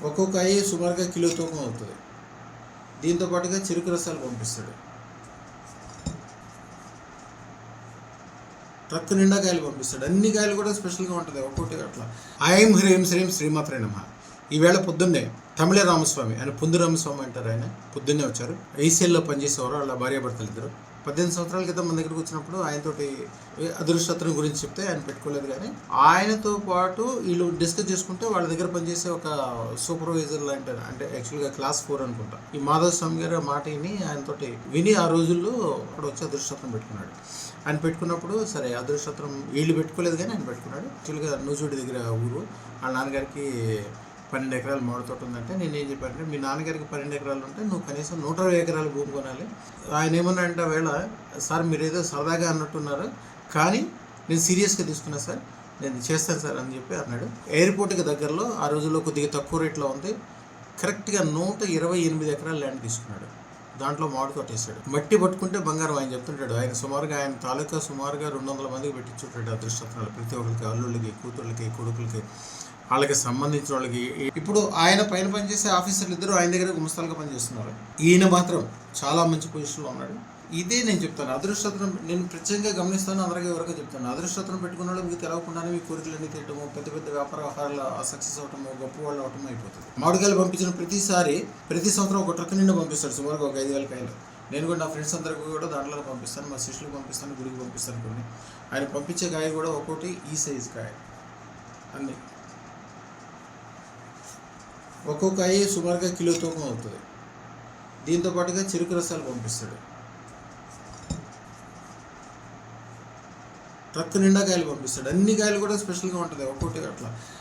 ఒక్కొక్క కాయ సుమారుగా కిలో తూకం అవుతుంది. దీంతో పాటుగా చెరుకు రసాలు పంపిస్తాడు. ట్రక్ నిండా కాయలు పంపిస్తాడు. అన్ని కాయలు కూడా స్పెషల్గా ఉంటుంది, ఒక్కొక్కటి అట్లా. ఐం హ్రీం శ్రీం శ్రీమాత్రే నమః. ఈవేళ పొద్దున్నే తమిళ రామస్వామి, ఆయన పుందు రామస్వామి అంటారు, ఆయన పొద్దున్నే వచ్చారు. ఐసీఎల్లో పనిచేసేవారు, వాళ్ళ భార్యాభర్తలు ఇద్దరు. 18 సంవత్సరాల క్రితం మన దగ్గరికి వచ్చినప్పుడు ఆయనతోటి అదృష్టత్రం గురించి చెప్తే ఆయన పెట్టుకోలేదు. కానీ ఆయనతో పాటు వీళ్ళు డిస్కస్ చేసుకుంటే వాళ్ళ దగ్గర పనిచేసే ఒక సూపర్వైజర్ లాంటి, అంటే యాక్చువల్గా క్లాస్ 4 అనుకుంటా, ఈ మాధవ స్వామి గారు మాట ఆయనతోటి విని ఆ రోజుల్లో అక్కడ వచ్చి అదృష్టత్రం పెట్టుకున్నాడు. ఆయన పెట్టుకున్నప్పుడు సరే అదృష్టత్రం వీళ్ళు పెట్టుకోలేదు, కానీ ఆయన పెట్టుకున్నాడు. యాక్చువల్గా నూజుడి దగ్గర ఊరు, వాళ్ళ నాన్నగారికి 12 ఎకరాలు మామిడి తోట ఉందంటే నేను ఏం చెప్పానంటే, మీ నాన్నగారికి 12 ఎకరాలు ఉంటే నువ్వు కనీసం 120 ఎకరాలు భూమి కొనాలి. ఆయన ఏమన్నా అంటే వేళ, సార్ మీరు ఏదో సరదాగా అన్నట్టున్నారు, కానీ నేను సీరియస్గా తీసుకున్నా సార్, నేను చేస్తాను సార్ అని చెప్పి అన్నాడు. ఎయిర్పోర్ట్కి దగ్గరలో ఆ రోజుల్లో కొద్దిగా తక్కువ రేట్లో ఉంది. కరెక్ట్గా 128 ఎకరాల ల్యాండ్ తీసుకున్నాడు. దాంట్లో మామిడి తోట వేసాడు. మట్టి పట్టుకుంటే బంగారం ఆయన చెప్తుంటాడు. ఆయన సుమారుగా ఆయన తాలూకా సుమారుగా 200 మందికి పెట్టించుంటాడు అదృష్టత్రాలు. ప్రతి ఒక్కరికి, అల్లుళ్ళకి, కూతుళ్ళకి, కొడుకులకి, వాళ్ళకి సంబంధించిన వాళ్ళకి. ఇప్పుడు ఆయన పైన పనిచేసే ఆఫీసర్లు ఇద్దరు ఆయన దగ్గర గుమస్తాలుగా పనిచేస్తున్నారు. ఈయన మాత్రం చాలా మంచి పొజిషన్లో ఉన్నాడు. ఇదే నేను చెప్తాను, అదృష్టత్రం నేను ప్రత్యేకంగా గమనిస్తాను, అందరికీ ఎవరికో చెప్తాను. అదృష్టత్రం పెట్టుకున్న వాళ్ళు మీకు తెలవకుండానే మీ కోరికలన్నీ తీయటము, పెద్ద పెద్ద వ్యాపార వ్యవహారాలు సక్సెస్ అవటము, గొప్ప వాళ్ళు అవటం అయిపోతుంది. మామిడికాయలు పంపించిన ప్రతి సంవత్సరం ఒక ట్రక్ నిండా పంపిస్తాడు, సుమారుగా ఒక 5,000 కాయలు. నేను కూడా నా ఫ్రెండ్స్ అందరికీ కూడా దాంట్లో పంపిస్తాను, మా శిష్యులకు పంపిస్తాను, గుడికి పంపిస్తాను. కొన్ని ఆయన పంపించే కాయ కూడా ఒక్కోటి ఈ సైజు కాయ, అన్నీ ఒక్కొక్క కాయ సుమారుగా కిలో తూకం అవుతుంది. దీంతో పాటుగా చెరుకు రసాలు పంపిస్తాడు. ట్రక్ నిండా కాయలు పంపిస్తాడు. అన్ని కాయలు కూడా స్పెషల్గా ఉంటుంది, ఒక్కొక్కటి అట్లా.